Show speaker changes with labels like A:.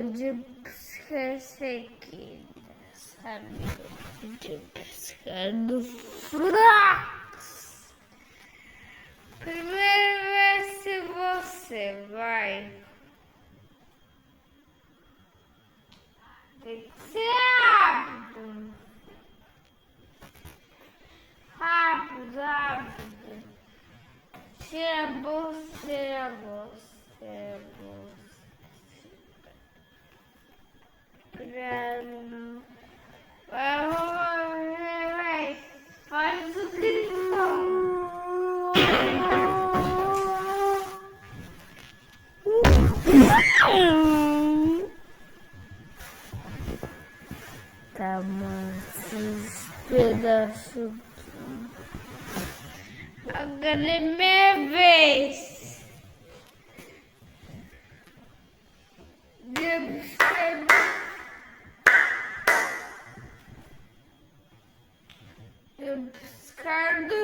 A: de pescar sequidas, amigo de pescar do fracos. Primeiro ver se você vai. Tem que ser rápido. Rápido. Chegou. Vai, faz o grito. Tá, mas pedaços. Agora é minha vez. Descardo.